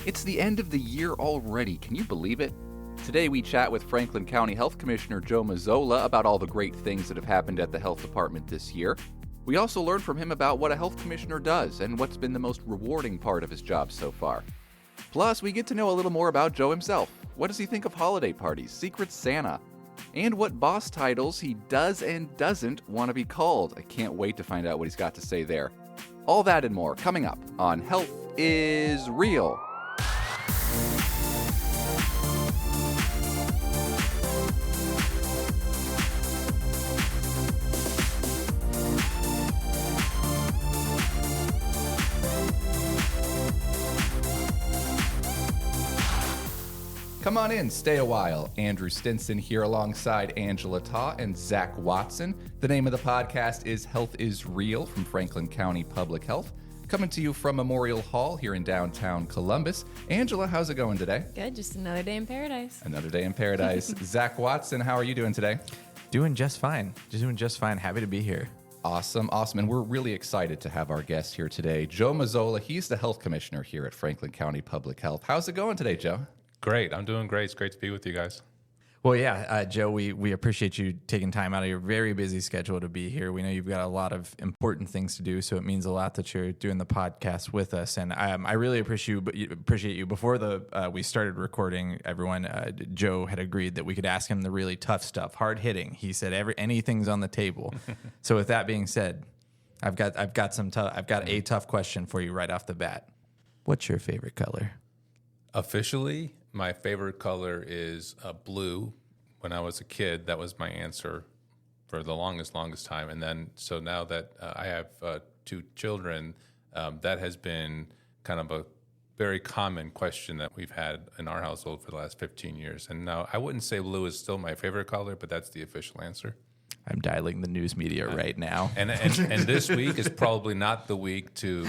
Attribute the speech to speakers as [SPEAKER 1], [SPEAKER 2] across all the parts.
[SPEAKER 1] It's the end of the year already, can you believe it? Today we chat with Franklin County Health Commissioner Joe Mazzola about all the great things that have happened at the health department this year. We also learn from him about what a health commissioner does and what's been the most rewarding part of his job so far. Plus, we get to know a little more about Joe himself. What does he think of holiday parties, Secret Santa, and what boss titles he does and doesn't want to be called? I can't wait to find out what he's got to say there. All that and more coming up on Health is Real. Come on in, stay a while. Andrew Stinson here alongside Angela Taw and Zach Watson. The name of the podcast is Health is Real from Franklin County Public Health. Coming to you from Memorial Hall here in downtown Columbus. Angela, how's it going today?
[SPEAKER 2] Good, just another day in paradise.
[SPEAKER 1] Another day in paradise. Zach Watson, how are you doing today?
[SPEAKER 3] Doing just fine. Happy to be here.
[SPEAKER 1] Awesome. And we're really excited to have our guest here today, Joe Mazzola. He's the health commissioner here at Franklin County Public Health. How's it going today, Joe?
[SPEAKER 4] Great. I'm doing great. It's great to be with you guys.
[SPEAKER 3] Well, yeah, Joe, we appreciate you taking time out of your very busy schedule to be here. We know you've got a lot of important things to do, so it means a lot that you're doing the podcast with us. And I really appreciate you. Before we started recording, everyone, Joe had agreed that we could ask him the really tough stuff, hard hitting. He said anything's on the table. So with that being said, I've got a tough question for you right off the bat. What's your favorite color?
[SPEAKER 4] Officially, my favorite color is blue. When I was a kid, that was my answer for the longest time. And then, so now that I have two children, that has been kind of a very common question that we've had in our household for the last 15 years. And now I wouldn't say blue is still my favorite color, but that's the official answer.
[SPEAKER 3] I'm dialing the news media right now.
[SPEAKER 4] And this week is probably not the week to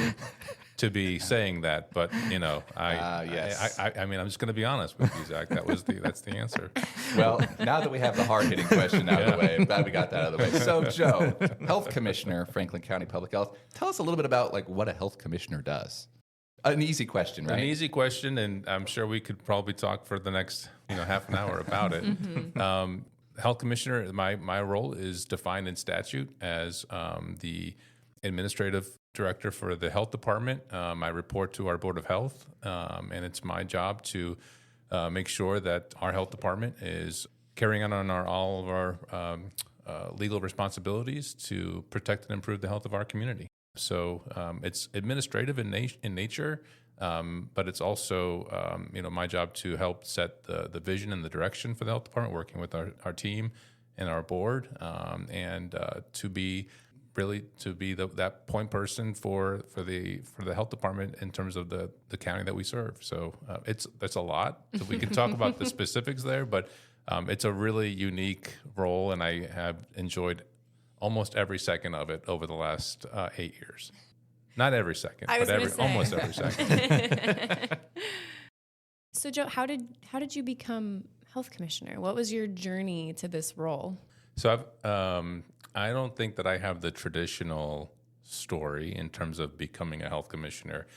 [SPEAKER 4] be saying that, but
[SPEAKER 1] yes.
[SPEAKER 4] I mean, I'm just going to be honest with you, Zach. That's the answer.
[SPEAKER 1] Well, now that we have the hard-hitting question out of the way, I'm glad we got that out of the way. So, Joe, Health Commissioner, Franklin County Public Health, tell us a little bit about what a health commissioner does. An easy question, right?
[SPEAKER 4] An easy question, and I'm sure we could probably talk for the next half an hour about it. Mm-hmm. Health commissioner, my role is defined in statute as the administrative director for the health department. I report to our Board of Health, and it's my job to make sure that our health department is carrying out on all of our legal responsibilities to protect and improve the health of our community. So it's administrative in nature, but it's also my job to help set the vision and the direction for the health department, working with our team and our board, and to be that point person for the health department in terms of the county that we serve. So that's a lot. So we can talk about the specifics there, but it's a really unique role, and I have enjoyed almost every second of it over the last 8 years. Not every second, but almost every second.
[SPEAKER 2] So, Joe, how did you become health commissioner? What was your journey to this role?
[SPEAKER 4] So I don't think that I have the traditional story in terms of becoming a health commissioner.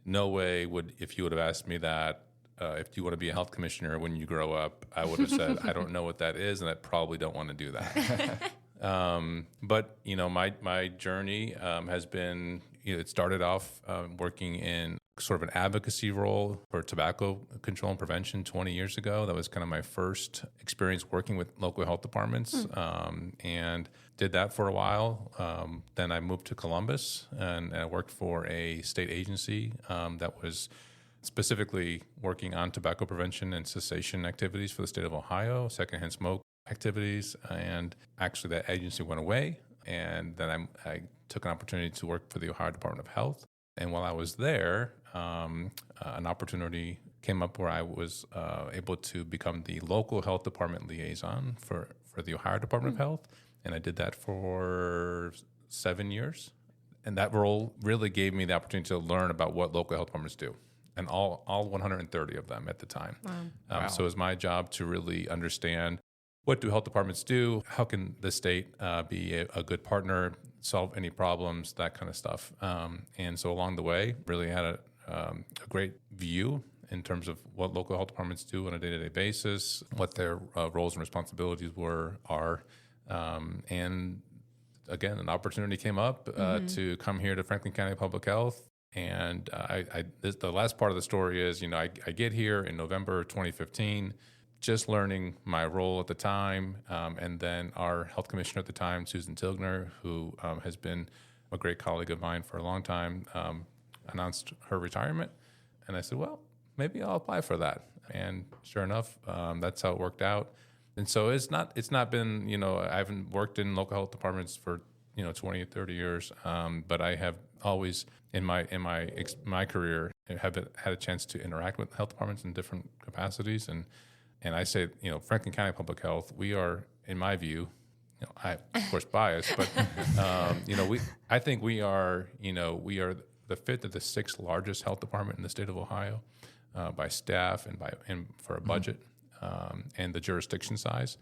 [SPEAKER 4] No way if you would have asked me that, if you want to be a health commissioner when you grow up, I would have said, I don't know what that is, and I probably don't want to do that. But my journey has been, it started off working in sort of an advocacy role for tobacco control and prevention 20 years ago. That was kind of my first experience working with local health departments, and did that for a while. Then I moved to Columbus, and I worked for a state agency that was specifically working on tobacco prevention and cessation activities for the state of Ohio, secondhand smoke activities, and actually that agency went away, and then I took an opportunity to work for the Ohio Department of Health. And while I was there, an opportunity came up where I was able to become the local health department liaison for the Ohio Department of Health, and I did that for 7 years. And that role really gave me the opportunity to learn about what local health departments do, and all 130 of them at the time. Wow. So it was my job to really understand, what do health departments do? How can the state be a good partner, solve any problems, that kind of stuff? And so along the way, really had a great view in terms of what local health departments do on a day-to-day basis, what their roles and responsibilities are. And again, an opportunity came up to come here to Franklin County Public Health. And the last part of the story is, I get here in November 2015, just learning my role at the time. And then our health commissioner at the time, Susan Tilgner, who has been a great colleague of mine for a long time, announced her retirement. And I said, well, maybe I'll apply for that. And sure enough, that's how it worked out. And so it's not been, I haven't worked in local health departments for, 20 or 30 years. But I have always in my career have had a chance to interact with health departments in different capacities. And I say, Franklin County Public Health, we are, in my view, I of course biased, but I think we are the fifth or the sixth largest health department in the state of Ohio by staff and for a budget and the jurisdiction size.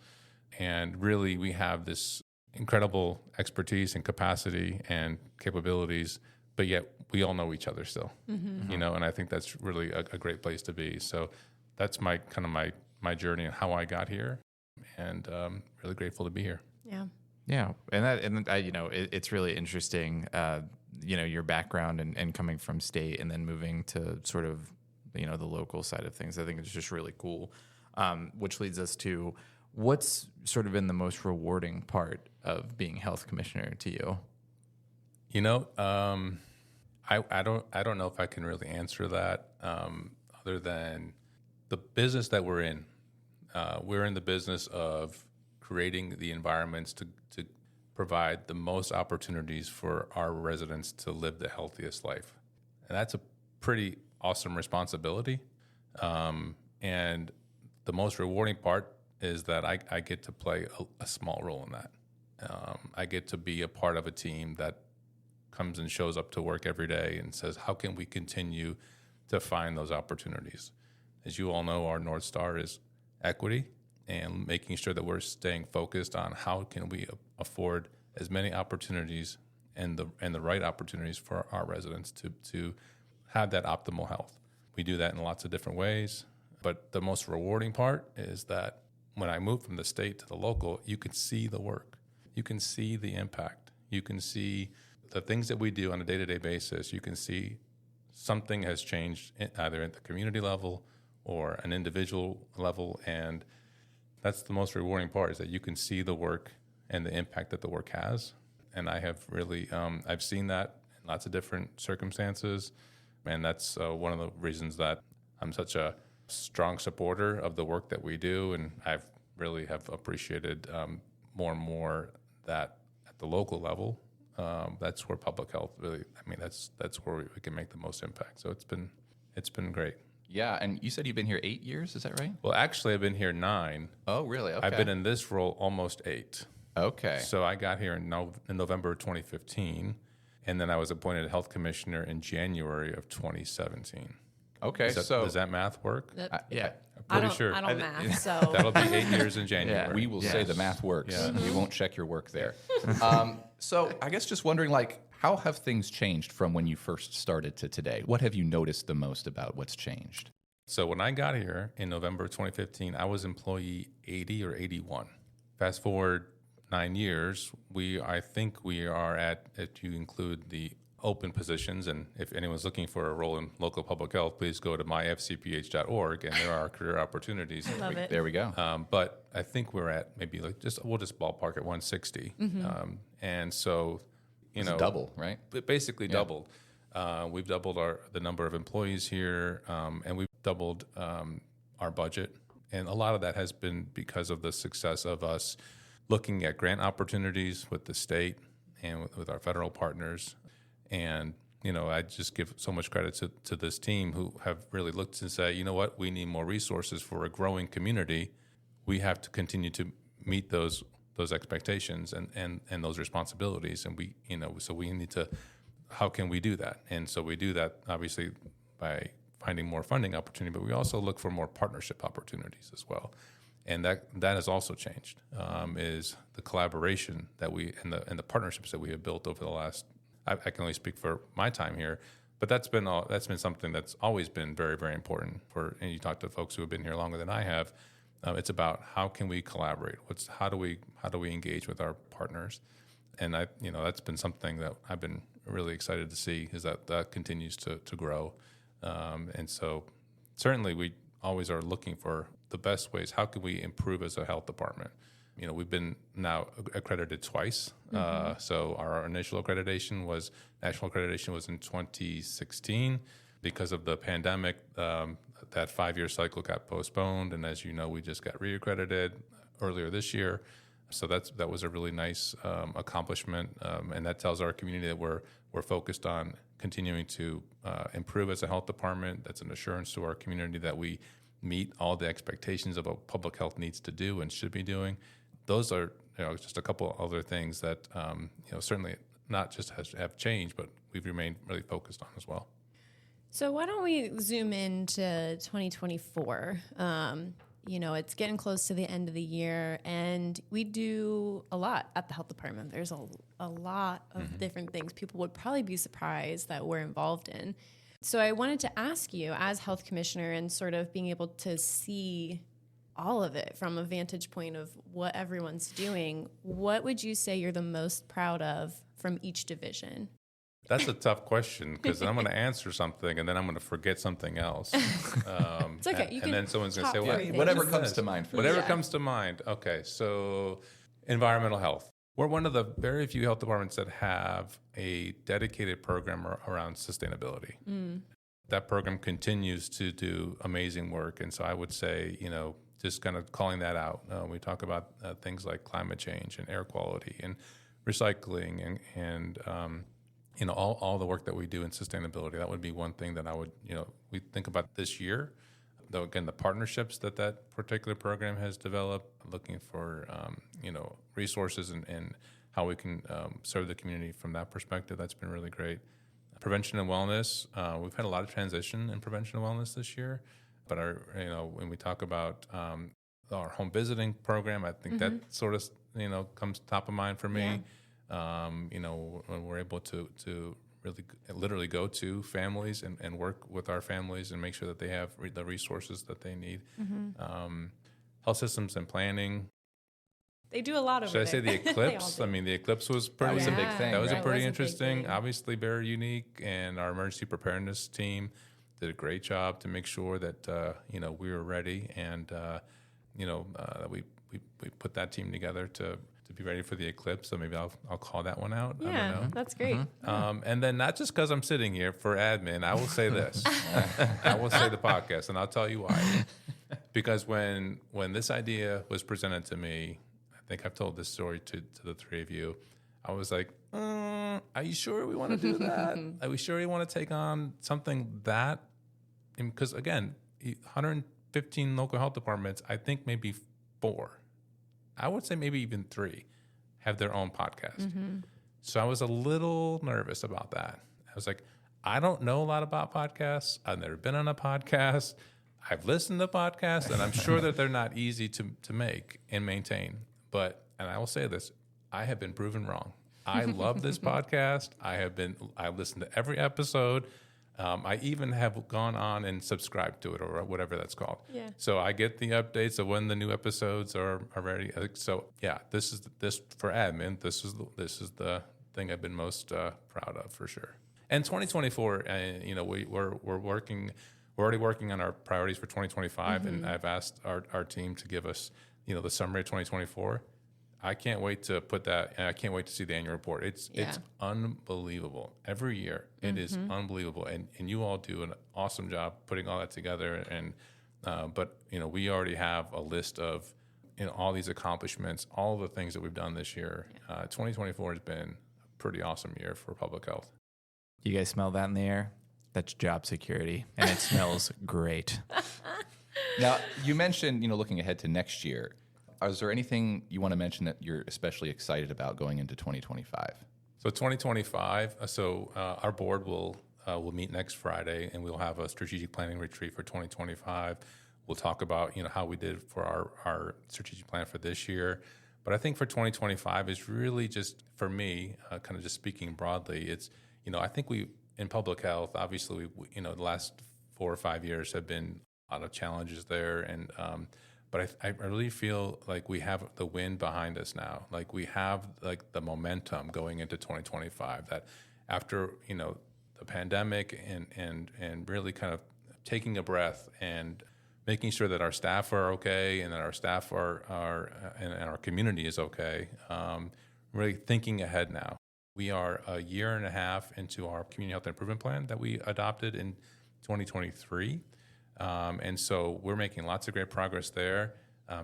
[SPEAKER 4] And really, we have this incredible expertise and capacity and capabilities, but yet we all know each other still, and I think that's really a great place to be. So that's my journey and how I got here, and really grateful to be here.
[SPEAKER 2] Yeah.
[SPEAKER 3] Yeah, it's really interesting, your background and coming from state and then moving to sort of, the local side of things. I think it's just really cool, which leads us to what's sort of been the most rewarding part of being health commissioner to you?
[SPEAKER 4] I don't know if I can really answer that other than the business that we're in. We're in the business of creating the environments to provide the most opportunities for our residents to live the healthiest life. And that's a pretty awesome responsibility. And the most rewarding part is that I get to play a small role in that. I get to be a part of a team that comes and shows up to work every day and says, how can we continue to find those opportunities? As you all know, our North Star is equity and making sure that we're staying focused on how can we afford as many opportunities and the right opportunities for our residents to have that optimal health. We do that in lots of different ways, but the most rewarding part is that when I moved from the state to the local, you can see the work. You can see the impact. You can see the things that we do on a day-to-day basis. You can see something has changed either at the community level or an individual level, and that's the most rewarding part, is that you can see the work and the impact that the work has. And I have really, I've seen that in lots of different circumstances, and that's one of the reasons that I'm such a strong supporter of the work that we do, and I've really have appreciated more and more that at the local level, that's where public health really, that's where we can make the most impact. So it's been great.
[SPEAKER 1] Yeah, and you said you've been here 8 years, is that right?
[SPEAKER 4] Well, actually, I've been here 9.
[SPEAKER 1] Oh, really? Okay.
[SPEAKER 4] I've been in this role almost 8.
[SPEAKER 1] Okay.
[SPEAKER 4] So I got here in November 2015, and then I was appointed health commissioner in January of 2017.
[SPEAKER 1] Okay,
[SPEAKER 4] does that math work?
[SPEAKER 3] Yeah.
[SPEAKER 4] I'm pretty sure.
[SPEAKER 2] I don't math, so.
[SPEAKER 4] That'll be 8 years in January.
[SPEAKER 3] Yeah.
[SPEAKER 1] We will say the math works.
[SPEAKER 4] Yeah.
[SPEAKER 1] We won't check your work there. So I guess just wondering, how have things changed from when you first started to today? What have you noticed the most about what's changed?
[SPEAKER 4] So when I got here in November 2015, I was employee 80 or 81. Fast forward 9 years, I think we are at, if you include the open positions, and if anyone's looking for a role in local public health, please go to myfcph.org, and there are career opportunities.
[SPEAKER 2] I love it.
[SPEAKER 1] There we go.
[SPEAKER 4] But I think we're at maybe we'll just ballpark at 160. And so,
[SPEAKER 1] It's double, right?
[SPEAKER 4] It basically doubled. We've doubled the number of employees here, and we've doubled our budget. And a lot of that has been because of the success of us looking at grant opportunities with the state and with our federal partners. And, I just give so much credit to this team who have really looked and say, you know what, we need more resources for a growing community. We have to continue to meet those expectations and those responsibilities. And so we need to, how can we do that? And so we do that obviously by finding more funding opportunity, but we also look for more partnership opportunities as well. And that has also changed, is the collaboration that and the partnerships that we have built over the last, I can only speak for my time here, But that's been something that's always been very, very important for. And you talk to folks who have been here longer than I have. It's about how can we collaborate? How do we engage with our partners? And that's been something that I've been really excited to see, is that continues to grow. And so certainly we always are looking for the best ways. How can we improve as a health department? We've been now accredited twice. So our initial national accreditation was in 2016. Because of the pandemic, that 5-year cycle got postponed. And as you know, we just got reaccredited earlier this year. So that was a really nice accomplishment. And that tells our community that we're focused on continuing to improve as a health department. That's an assurance to our community that we meet all the expectations of what public health needs to do and should be doing. Those are just a couple other things that certainly not just have changed, but we've remained really focused on as well.
[SPEAKER 2] So why don't we zoom into 2024? It's getting close to the end of the year, and we do a lot at the health department. There's a lot of different things people would probably be surprised that we're involved in. So I wanted to ask you, as health commissioner, and sort of being able to see all of it from a vantage point of what everyone's doing, what would you say you're the most proud of from each division?
[SPEAKER 4] That's a tough question, because I'm going to answer something and then I'm going to forget something else.
[SPEAKER 2] It's okay.
[SPEAKER 4] And then someone's going to say,
[SPEAKER 1] whatever comes to mind.
[SPEAKER 4] Whatever comes to mind. Okay, so environmental health. We're one of the very few health departments that have a dedicated program around sustainability. That program continues to do amazing work. And so I would say, just kind of calling that out. We talk about things like climate change and air quality and recycling and all the work that we do in sustainability. That would be one thing that I would, we think about this year. Though, again, the partnerships that particular program has developed, looking for, resources and how we can serve the community from that perspective. That's been really great. Prevention and wellness. We've had a lot of transition in prevention and wellness this year. But when we talk about our home visiting program, I think that sort of comes top of mind for me. Yeah. When we're able to really literally go to families and work with our families and make sure that they have the resources that they need. Health systems and planning.
[SPEAKER 2] They do a lot over there.
[SPEAKER 4] Should I say the eclipse? I mean, the eclipse was pretty.
[SPEAKER 1] That was a big thing.
[SPEAKER 4] That was
[SPEAKER 1] right?
[SPEAKER 4] a pretty interesting. Obviously, very unique, and our emergency preparedness team did a great job to make sure that we were ready, and we put that team together to be ready for the eclipse. So maybe I'll call that one out.
[SPEAKER 2] Yeah,
[SPEAKER 4] I don't know.
[SPEAKER 2] That's great.
[SPEAKER 4] And then not just because I'm sitting here for admin, I will say this. I will say the podcast, and I'll tell you why. Because when this idea was presented to me, I think I've told this story to the three of you. I was like, are you sure we want to do that? Are we sure we want to take on something that? Because again, 115 local health departments, I think maybe 4, I would say maybe even 3, have their own podcast. So I was a little nervous about that. I was like, I don't know a lot about podcasts. I've never been on a podcast. I've listened to podcasts, and I'm sure that they're not easy to make and maintain. And I will say this, I have been proven wrong. I love this podcast. I've listened to every episode. I even have gone on and subscribed to it, or whatever that's called. Yeah. So I get the updates of when the new episodes are ready. So yeah, this for admin. This is the thing I've been most proud of for sure. And 2024, we're working. We're already working on our priorities for 2025, and I've asked our team to give us the summary of 2024. I can't wait to put that, and I can't wait to see the annual report. It's unbelievable. Every year, it is unbelievable, and you all do an awesome job putting all that together. And but we already have a list of all these accomplishments, all the things that we've done this year. 2024 has been a pretty awesome year for public health.
[SPEAKER 3] You guys smell that in the air? That's job security, and it smells great.
[SPEAKER 1] Now, you mentioned looking ahead to next year. Is there anything you want to mention that you're especially excited about going into 2025?
[SPEAKER 4] So 2025, our board will meet next Friday, and we'll have a strategic planning retreat for 2025. We'll talk about how we did for our strategic plan for this year. But I think for 2025 is really just, for me, kind of just speaking broadly, it's I think in public health, obviously, the last 4 or 5 years have been a lot of challenges there, and but I really feel like we have the wind behind us now. Like we have like the momentum going into 2025. That after the pandemic and really kind of taking a breath and making sure that our staff are okay and that our staff are and our community is okay. Really thinking ahead now. We are a year and a half into our community health improvement plan that we adopted in 2023. And so we're making lots of great progress there.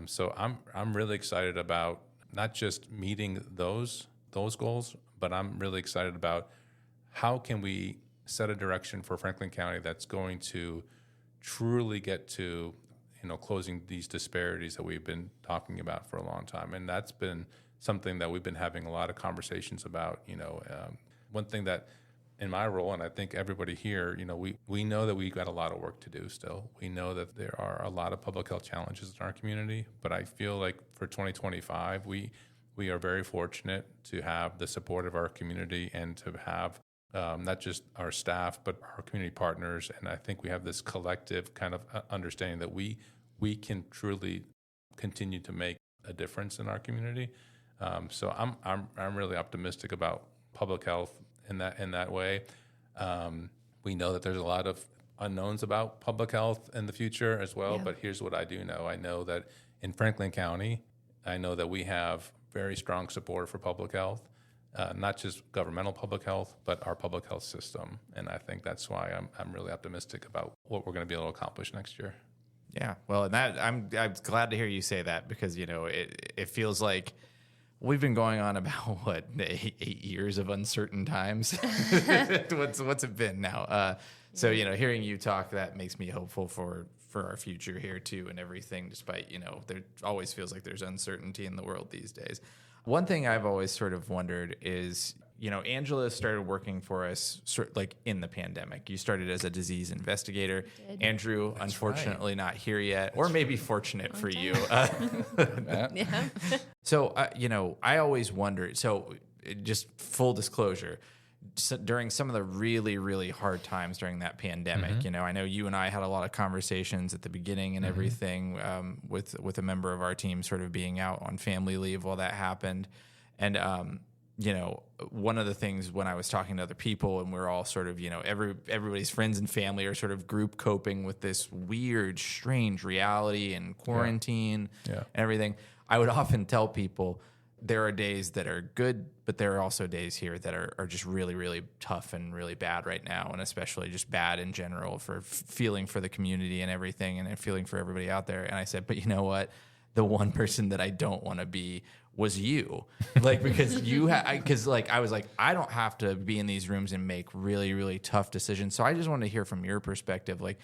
[SPEAKER 4] So I'm really excited about not just meeting those goals, but I'm really excited about how can we set a direction for Franklin County that's going to truly get to closing these disparities that we've been talking about for a long time. And that's been something that we've been having a lot of conversations about. One thing that in my role, and I think everybody here, we know that we've got a lot of work to do still. We know that there are a lot of public health challenges in our community, but I feel like for 2025, we are very fortunate to have the support of our community and to have not just our staff, but our community partners. And I think we have this collective kind of understanding that we can truly continue to make a difference in our community. So I'm really optimistic about public health in that way. We know that there's a lot of unknowns about public health in the future as well. Yeah. But here's what I do know. I know that in Franklin County, I know that we have very strong support for public health. Not just governmental public health, but our public health system. And I think that's why I'm really optimistic about what we're going to be able to accomplish next year.
[SPEAKER 3] Yeah, well, and that I'm glad to hear you say that because it feels like we've been going on about 8 years of uncertain times. What's it been now? So hearing you talk, that makes me hopeful for our future here too, and everything. Despite there always feels like there's uncertainty in the world these days. One thing I've always sort of wondered is, Angela started working for us like in the pandemic. You started as a disease investigator. Andrew, that's unfortunately not here yet, or maybe fortunate for you.
[SPEAKER 2] Yeah.
[SPEAKER 3] So, I always wondered, so just full disclosure, during some of the really, really hard times during that pandemic, I know you and I had a lot of conversations at the beginning and everything with a member of our team sort of being out on family leave while that happened. And, one of the things when I was talking to other people and we're all sort of, everybody's friends and family are sort of group coping with this weird, strange reality and quarantine and everything, I would often tell people, there are days that are good, but there are also days here that are just really, really tough and really bad right now, and especially just bad in general for feeling for the community and everything and feeling for everybody out there. And I said, but you know what? The one person that I don't want to be was you. Like, because I was like, I don't have to be in these rooms and make really, really tough decisions. So I just wanted to hear from your perspective, like,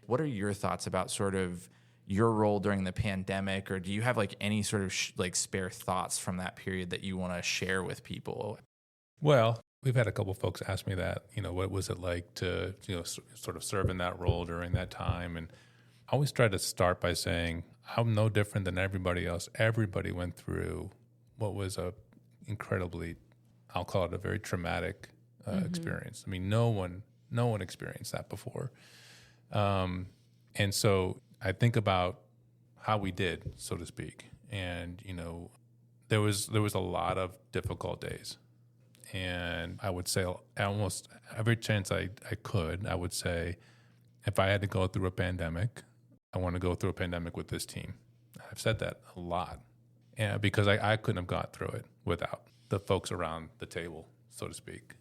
[SPEAKER 3] what are your thoughts about sort of your role during the pandemic, or do you have like any sort of spare thoughts from that period that you want to share with people?
[SPEAKER 4] Well, we've had a couple of folks ask me that, what was it like to, sort of serve in that role during that time? And I always try to start by saying, I'm no different than everybody else. Everybody went through what was a incredibly, I'll call it a very traumatic experience. I mean, no one experienced that before. And so I think about how we did, so to speak. And, there was a lot of difficult days. And I would say almost every chance I could, I would say, if I had to go through a pandemic, I want to go through a pandemic with this team. I've said that a lot. And because I couldn't have got through it without the folks around the table, so to speak.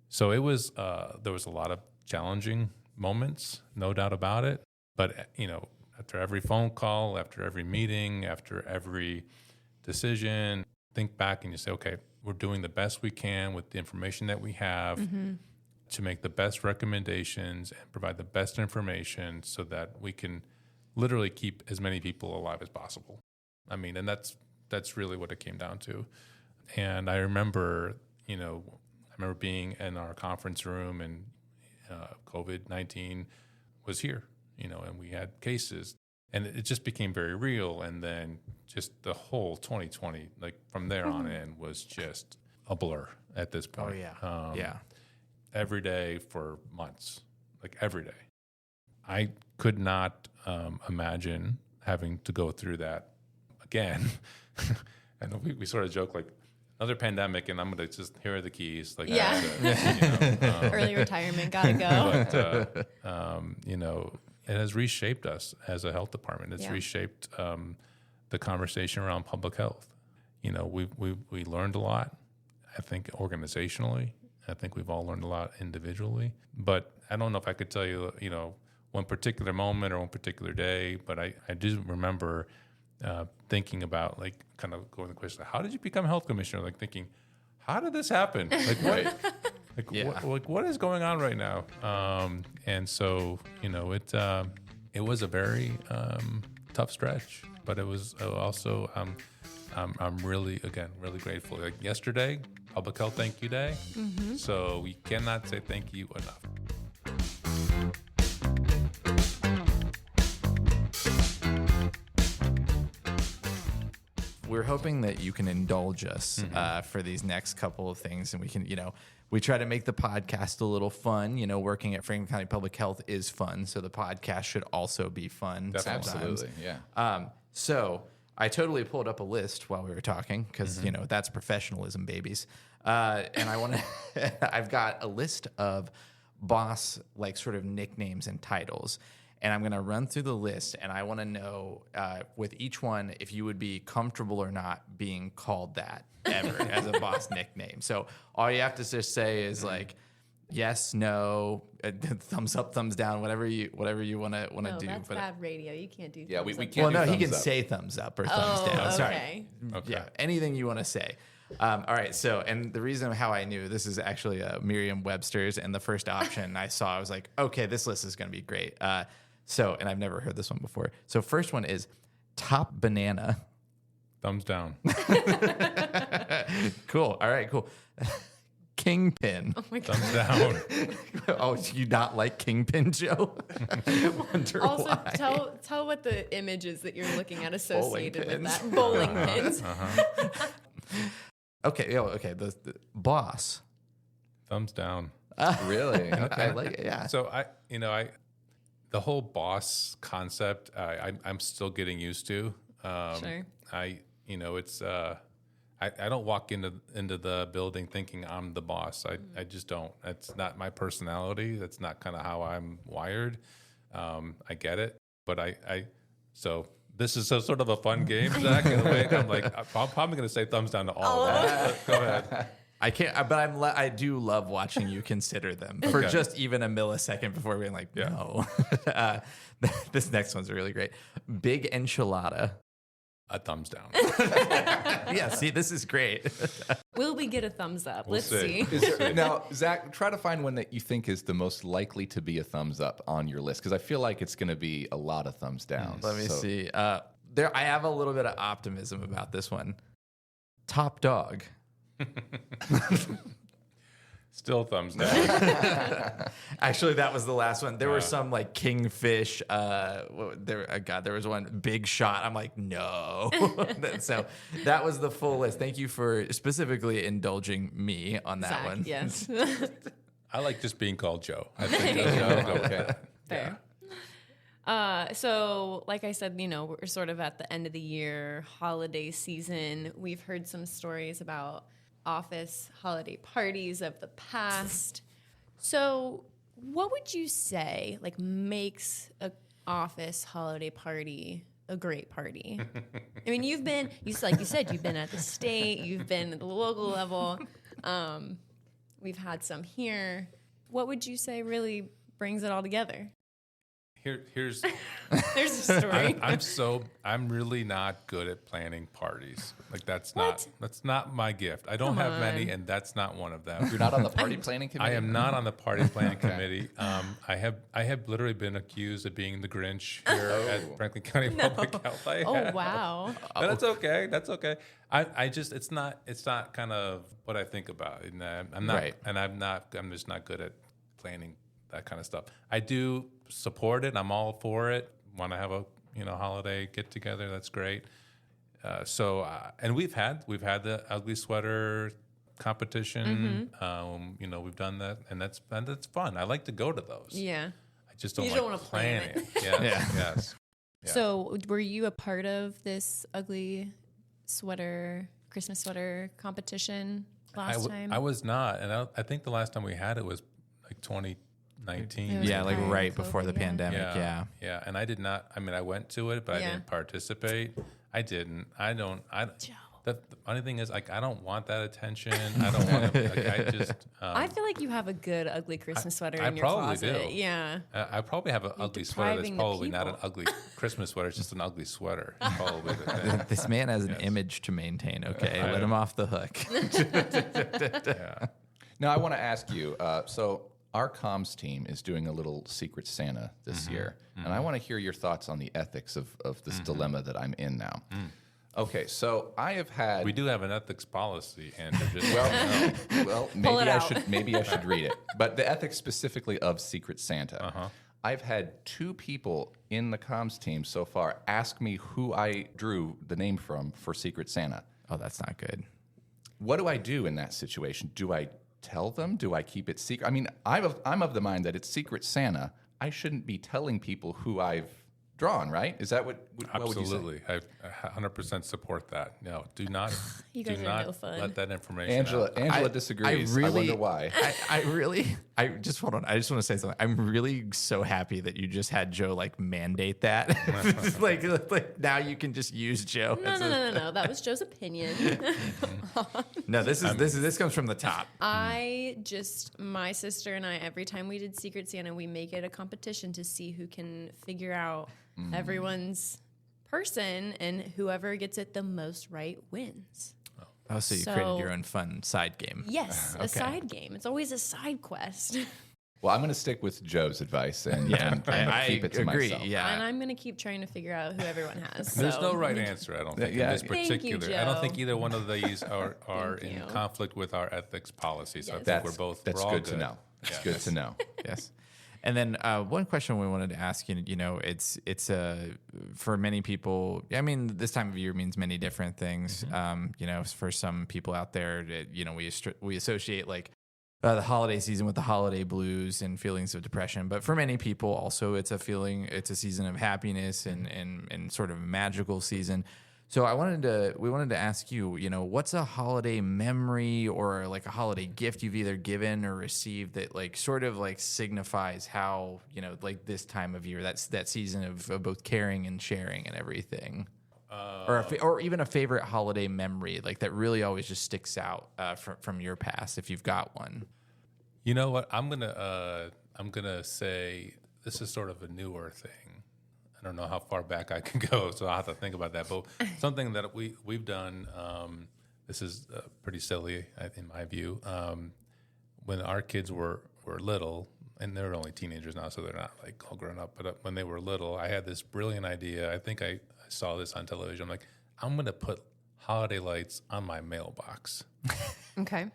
[SPEAKER 4] So it was, there was a lot of challenging moments, no doubt about it. But, after every phone call, after every meeting, after every decision, think back and you say, okay, we're doing the best we can with the information that we have to make the best recommendations and provide the best information so that we can literally keep as many people alive as possible. I mean, and that's really what it came down to. And I remember, being in our conference room and COVID-19 was here. And we had cases, and it just became very real. And then just the whole 2020, like from there on in, was just a blur at this point.
[SPEAKER 3] Oh, yeah.
[SPEAKER 4] every day for months, like every day. I could not imagine having to go through that again. And we sort of joke like another pandemic, and I'm gonna just here are the keys. Like
[SPEAKER 2] Yeah. Early retirement, gotta go.
[SPEAKER 4] But it has reshaped us as a health department. It's reshaped the conversation around public health. We learned a lot. I think organizationally, I think we've all learned a lot individually. But I don't know if I could tell you, one particular moment or one particular day. But I do remember thinking about, like, kind of going to the question, how did you become health commissioner? Like thinking, how did this happen? Like what? What is going on right now? And so it was a very tough stretch, but it was also I'm really grateful. Like yesterday, Public Health Thank You Day. Mm-hmm. So we cannot say thank you enough.
[SPEAKER 3] We're hoping that you can indulge us for these next couple of things, and we can, we try to make the podcast a little fun. Working at Franklin County Public Health is fun, so the podcast should also be fun.
[SPEAKER 1] Absolutely, yeah.
[SPEAKER 3] So I totally pulled up a list while we were talking because that's professionalism, babies. And I want to. I've got a list of boss sort of nicknames and titles. And I'm going to run through the list, and I want to know with each one if you would be comfortable or not being called that ever as a boss nickname. So all you have to just say is yes, no, thumbs up, thumbs down, whatever you want to do.
[SPEAKER 2] That's bad radio. You can't do.
[SPEAKER 1] Yeah, we
[SPEAKER 2] thumbs up.
[SPEAKER 1] can't.
[SPEAKER 3] Well, no, he can
[SPEAKER 1] up.
[SPEAKER 3] say thumbs up or thumbs down. Sorry.
[SPEAKER 2] Okay.
[SPEAKER 3] Yeah, anything you want to say. All right. So, and the reason how I knew this is actually Merriam-Webster's, and the first option I saw, I was like, okay, this list is going to be great. So, and I've never heard this one before. So first one is top banana.
[SPEAKER 4] Thumbs down.
[SPEAKER 3] Cool. All right, cool. Kingpin.
[SPEAKER 2] Oh my God.
[SPEAKER 4] Thumbs down.
[SPEAKER 3] Oh, do you not like Kingpin, Joe? Wonder
[SPEAKER 2] Also,
[SPEAKER 3] why.
[SPEAKER 2] tell what the image is that you're looking at associated with
[SPEAKER 3] pins.
[SPEAKER 2] that. Bowling pins.
[SPEAKER 3] Okay. Okay. The boss.
[SPEAKER 4] Thumbs down.
[SPEAKER 1] Really? Okay.
[SPEAKER 3] I like it. Yeah.
[SPEAKER 4] So the whole boss concept, I'm still getting used to.
[SPEAKER 2] Sure.
[SPEAKER 4] It's I don't walk into the building thinking I'm the boss. I just don't. That's not my personality. That's not kind of how I'm wired. I get it, but so this is sort of a fun game, Zach. In a way, I'm probably going to say thumbs down to all of that. Go ahead.
[SPEAKER 3] I can't, but I do love watching you consider them for just even a millisecond before being like, no. This next one's really great. Big enchilada.
[SPEAKER 4] A thumbs down.
[SPEAKER 3] Yeah, see, this is great.
[SPEAKER 2] Will we get a thumbs up?
[SPEAKER 4] We'll
[SPEAKER 2] Let's
[SPEAKER 4] see.
[SPEAKER 2] see.
[SPEAKER 1] Now, Zach, try to find one that you think is the most likely to be a thumbs up on your list, because I feel like it's going to be a lot of thumbs down.
[SPEAKER 3] Let me see. I have a little bit of optimism about this one. Top dog.
[SPEAKER 4] Still thumbs down.
[SPEAKER 3] Actually, that was the last one. There were some kingfish. There was one big shot. I'm like, no. So that was the full list. Thank you for specifically indulging me on that
[SPEAKER 2] Zach,
[SPEAKER 3] one.
[SPEAKER 2] yes.
[SPEAKER 4] I like just being called Joe. I think
[SPEAKER 1] Okay.
[SPEAKER 2] Fair. So, like I said, we're sort of at the end of the year, holiday season. We've heard some stories about office holiday parties of the past. So, what would you say makes an office holiday party a great party? I mean, like you said, you've been at the state, you've been at the local level. We've had some here. What would you say really brings it all together?
[SPEAKER 4] Here's
[SPEAKER 2] There's a story.
[SPEAKER 4] I'm really not good at planning parties. That's not my gift. I don't have many, and that's not one of them.
[SPEAKER 1] You're not on the party planning committee?
[SPEAKER 4] I am not on the party planning committee. I have literally been accused of being the Grinch here at Franklin County Public Health.
[SPEAKER 2] Oh wow!
[SPEAKER 4] But that's okay. That's okay. I just it's not kind of what I think about, and I'm not,
[SPEAKER 3] Right.
[SPEAKER 4] and I'm just not good at planning that kind of stuff. I do support it. I'm all for it. Want to have a holiday get together? That's great. And we've had the ugly sweater competition. We've done that, and that's fun. I like to go to those.
[SPEAKER 2] Yeah.
[SPEAKER 4] I just don't
[SPEAKER 2] You
[SPEAKER 4] like
[SPEAKER 2] don't wanna
[SPEAKER 4] planning.
[SPEAKER 2] plan
[SPEAKER 4] Yes. Yeah.
[SPEAKER 2] So, were you a part of this ugly Christmas sweater competition last time?
[SPEAKER 4] I was not, and I think the last time we had it was like 2019.
[SPEAKER 2] was
[SPEAKER 3] Yeah, like
[SPEAKER 2] prior to
[SPEAKER 3] right before the
[SPEAKER 2] COVID, yeah.
[SPEAKER 3] pandemic. Yeah.
[SPEAKER 4] Yeah. And I did not. I mean, I went to it, but I
[SPEAKER 2] Yeah.
[SPEAKER 4] didn't participate. I didn't. I don't.
[SPEAKER 2] Joe.
[SPEAKER 4] The funny thing is, like, I don't want that attention. I don't want to. Like, I just.
[SPEAKER 2] I feel like you have a good ugly Christmas sweater
[SPEAKER 4] I
[SPEAKER 2] in your
[SPEAKER 4] probably
[SPEAKER 2] closet.
[SPEAKER 4] do.
[SPEAKER 2] Yeah.
[SPEAKER 4] I probably have an ugly sweater that's
[SPEAKER 2] depriving the
[SPEAKER 4] probably not an
[SPEAKER 2] people.
[SPEAKER 4] ugly Christmas sweater. It's just an ugly sweater. Probably. the thing.
[SPEAKER 3] This man has an image to maintain. Okay, let him off the hook.
[SPEAKER 4] Yeah.
[SPEAKER 1] Now, I want to ask you, so our comms team is doing a little Secret Santa this year, and I want to hear your thoughts on the ethics of this dilemma that I'm in now. Okay, so I have had...
[SPEAKER 4] We do have an ethics policy, Andrew. Just
[SPEAKER 1] Well,
[SPEAKER 2] Pull it out.
[SPEAKER 1] maybe I should read it. But the ethics specifically of Secret Santa.
[SPEAKER 4] Uh-huh.
[SPEAKER 1] I've had 2 people in the comms team so far ask me who I drew the name from for Secret Santa.
[SPEAKER 3] Oh, that's not good.
[SPEAKER 1] What do I do in that situation? Do I tell them? Do I keep it secret? I mean, I'm of the mind that it's Secret Santa. I shouldn't be telling people who I've drawn, right? Is that what would you say?
[SPEAKER 4] Absolutely. I 100% support that. No, do not,
[SPEAKER 2] You
[SPEAKER 4] do
[SPEAKER 2] guys are
[SPEAKER 4] not
[SPEAKER 2] no fun.
[SPEAKER 4] let that information
[SPEAKER 1] Angela
[SPEAKER 4] out.
[SPEAKER 1] disagrees. I wonder why.
[SPEAKER 3] I just hold on. I just want to say something. I'm really so happy that you just had Joe like mandate that. like now you can just use Joe.
[SPEAKER 2] No. That was Joe's opinion.
[SPEAKER 3] No, this comes from the top.
[SPEAKER 2] My sister and I, every time we did Secret Santa, we make it a competition to see who can figure out everyone's person, and whoever gets it the most right wins.
[SPEAKER 3] Oh, so you created your own fun side game.
[SPEAKER 2] Yes, a side game. It's always a side quest.
[SPEAKER 1] Well, I'm going to stick with Joe's advice and
[SPEAKER 3] I
[SPEAKER 1] keep it to
[SPEAKER 3] agree.
[SPEAKER 1] myself.
[SPEAKER 3] Yeah,
[SPEAKER 2] And I'm going to keep trying to figure out who everyone has.
[SPEAKER 4] There's
[SPEAKER 2] so.
[SPEAKER 4] no right answer, I don't think,
[SPEAKER 1] Yeah.
[SPEAKER 4] in this
[SPEAKER 2] Thank you,
[SPEAKER 4] particular. I don't think
[SPEAKER 2] Joe.
[SPEAKER 4] either one of these are
[SPEAKER 2] Thank
[SPEAKER 4] in
[SPEAKER 2] you.
[SPEAKER 4] conflict with our ethics policy. So I think
[SPEAKER 1] That's
[SPEAKER 4] we're all
[SPEAKER 1] good to know. It's good to know.
[SPEAKER 3] yes. And then one question we wanted to ask you, it's for many people. I mean, this time of year means many different things. For some people out there, we associate like the holiday season with the holiday blues and feelings of depression. But for many people, also it's a season of happiness and sort of a magical season. So we wanted to ask you, what's a holiday memory or like a holiday gift you've either given or received that like sort of like signifies how, like this time of year, that season of both caring and sharing and everything. Or even a favorite holiday memory, like that really always just sticks out from your past, if you've got one.
[SPEAKER 4] You know what? I'm gonna say this is sort of a newer thing. I don't know how far back I can go, so I'll have to think about that. But something that we've done, this is pretty silly in my view. When our kids were little, and they're only teenagers now, so they're not like all grown up. But when they were little, I had this brilliant idea. I think I saw this on television. I'm like, I'm going to put holiday lights on my mailbox.
[SPEAKER 2] Okay.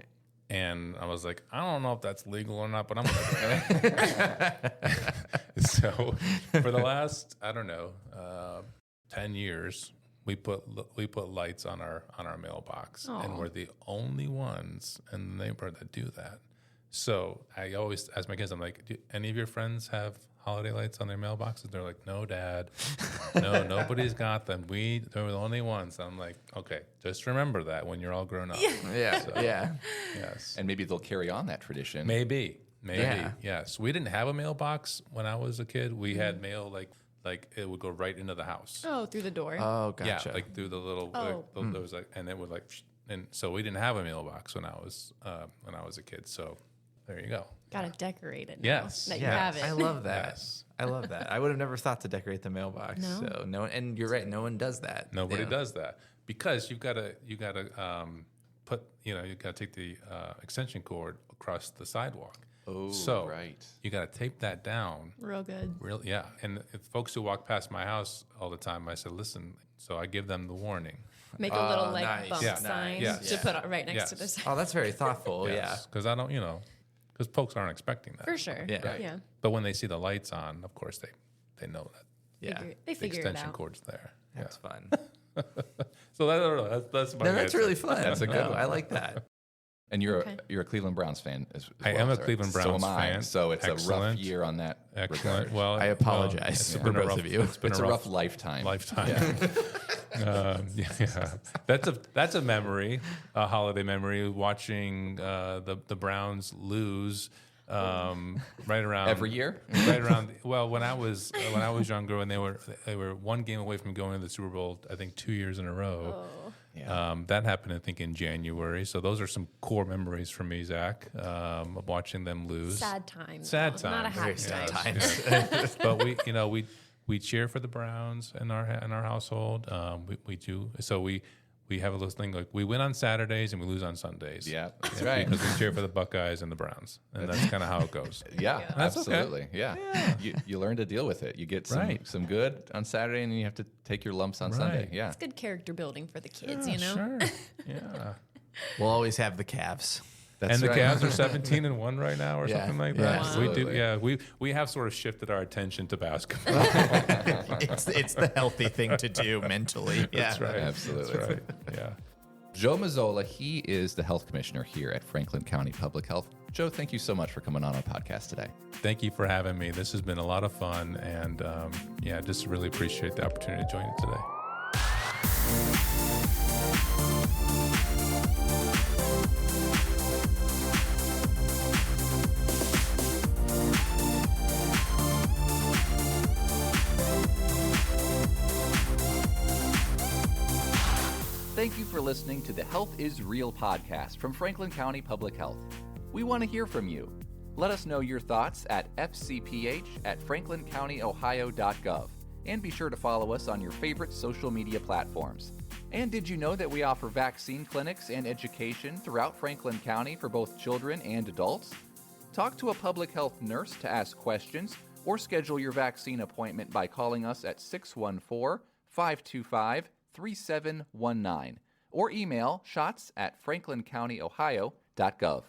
[SPEAKER 4] And I was like, I don't know if that's legal or not, but I'm going to do it. So for the last, 10 years, we put lights on our mailbox.
[SPEAKER 2] Aww.
[SPEAKER 4] And we're the only ones in the neighborhood that do that. So I always ask my kids, I'm like, do any of your friends have holiday lights on their mailboxes? They're like, no, Dad. No, nobody's got them. They're the only ones. I'm like, okay, just remember that when you're all grown up.
[SPEAKER 3] Yeah.
[SPEAKER 4] Yes.
[SPEAKER 1] And maybe they'll carry on that tradition.
[SPEAKER 4] Maybe.
[SPEAKER 3] Yeah.
[SPEAKER 4] Yes. We didn't have a mailbox when I was a kid. We had mail like it would go right into the house.
[SPEAKER 2] Oh, through the door.
[SPEAKER 3] Oh, gotcha.
[SPEAKER 4] Yeah, like through the little. There was like, and it would like, and so we didn't have a mailbox when I was a kid. So there you go.
[SPEAKER 2] Gotta decorate it now
[SPEAKER 4] Yes.
[SPEAKER 2] that you have it.
[SPEAKER 3] I love that.
[SPEAKER 4] Yes.
[SPEAKER 3] I love that. I would have never thought to decorate the mailbox.
[SPEAKER 2] No.
[SPEAKER 3] So no, and you're right. No one does that.
[SPEAKER 4] Nobody does that because you gotta put you gotta take the extension cord across the sidewalk.
[SPEAKER 1] Oh,
[SPEAKER 4] so
[SPEAKER 1] right.
[SPEAKER 4] You gotta tape that down.
[SPEAKER 2] Real good.
[SPEAKER 4] Yeah. And if folks who walk past my house all the time, I said, listen. So I give them the warning.
[SPEAKER 2] Make a little
[SPEAKER 3] nice.
[SPEAKER 2] bump
[SPEAKER 3] Yeah.
[SPEAKER 2] sign
[SPEAKER 4] Nice.
[SPEAKER 2] to put right next to
[SPEAKER 4] Yes.
[SPEAKER 2] this.
[SPEAKER 3] Oh, that's very thoughtful.
[SPEAKER 4] Because I don't, because folks aren't expecting that.
[SPEAKER 2] For sure.
[SPEAKER 3] Yeah. Right.
[SPEAKER 2] Yeah.
[SPEAKER 4] But when they see the lights on, of course they know that
[SPEAKER 3] Yeah.
[SPEAKER 2] They
[SPEAKER 4] the
[SPEAKER 2] figure it
[SPEAKER 4] extension
[SPEAKER 2] out.
[SPEAKER 4] cord's there.
[SPEAKER 3] That's fun.
[SPEAKER 4] So I don't know. That's my
[SPEAKER 3] No, that's
[SPEAKER 4] answer.
[SPEAKER 3] really fun.
[SPEAKER 1] That's a good one.
[SPEAKER 3] I like that.
[SPEAKER 1] And you're
[SPEAKER 2] Okay.
[SPEAKER 1] you're a Cleveland Browns fan as
[SPEAKER 4] I
[SPEAKER 1] well,
[SPEAKER 4] am a
[SPEAKER 1] right?
[SPEAKER 4] Cleveland
[SPEAKER 1] So
[SPEAKER 4] Browns
[SPEAKER 1] am I.
[SPEAKER 4] fan.
[SPEAKER 1] So it's a rough
[SPEAKER 4] Excellent.
[SPEAKER 1] year on that
[SPEAKER 4] Excellent.
[SPEAKER 1] regard.
[SPEAKER 4] Well,
[SPEAKER 3] I apologize
[SPEAKER 4] it's
[SPEAKER 3] for
[SPEAKER 4] been a
[SPEAKER 3] both
[SPEAKER 4] rough-
[SPEAKER 3] of you.
[SPEAKER 4] It's been
[SPEAKER 1] It's a rough lifetime.
[SPEAKER 4] lifetime. Yeah, that's a memory, a holiday memory. Watching the Browns lose right around
[SPEAKER 1] Every year?
[SPEAKER 4] right around. Well, when I was younger, and they were one game away from going to the Super Bowl, I think 2 years in a row. That happened, I think, in January. So those are some core memories for me, Zach, of watching them lose.
[SPEAKER 2] Sad times.
[SPEAKER 4] Sad
[SPEAKER 2] though. Not a
[SPEAKER 4] times.
[SPEAKER 2] happy
[SPEAKER 3] sad
[SPEAKER 2] time.
[SPEAKER 3] times.
[SPEAKER 4] But we cheer for the Browns in our household. We do. So we have a little thing like we win on Saturdays and we lose on Sundays.
[SPEAKER 1] Yeah, that's right.
[SPEAKER 4] Because we cheer for the Buckeyes and the Browns, and that's kind of how it goes.
[SPEAKER 1] Yeah,
[SPEAKER 4] That's okay.
[SPEAKER 1] absolutely. Yeah. You learn to deal with it. You get some good on Saturday, and then you have to take your lumps on Sunday.
[SPEAKER 4] Right.
[SPEAKER 1] Yeah.
[SPEAKER 2] It's good character building for the kids,
[SPEAKER 4] Yeah,
[SPEAKER 2] you know?
[SPEAKER 4] Sure. Yeah.
[SPEAKER 3] We'll always have the Cavs.
[SPEAKER 1] That's
[SPEAKER 4] And the
[SPEAKER 1] right.
[SPEAKER 4] Cavs are 17-1 right now, or
[SPEAKER 3] Yeah.
[SPEAKER 4] something like
[SPEAKER 3] Yeah,
[SPEAKER 4] that.
[SPEAKER 1] absolutely.
[SPEAKER 4] We do. Yeah, we have sort of shifted our attention to basketball.
[SPEAKER 3] It's the healthy thing to do mentally.
[SPEAKER 4] That's right.
[SPEAKER 1] Absolutely.
[SPEAKER 4] That's right. Yeah.
[SPEAKER 1] Joe Mazzola, he is the health commissioner here at Franklin County Public Health. Joe, thank you so much for coming on our podcast today.
[SPEAKER 4] Thank you for having me. This has been a lot of fun, and just really appreciate the opportunity to join you today.
[SPEAKER 1] Thank you for listening to the Health is Real podcast from Franklin County Public Health. We want to hear from you. Let us know your thoughts at fcph@franklincountyohio.gov, and be sure to follow us on your favorite social media platforms. And did you know that we offer vaccine clinics and education throughout Franklin County for both children and adults? Talk to a public health nurse to ask questions or schedule your vaccine appointment by calling us at 614-525-3719 or email shots@franklincountyohio.gov.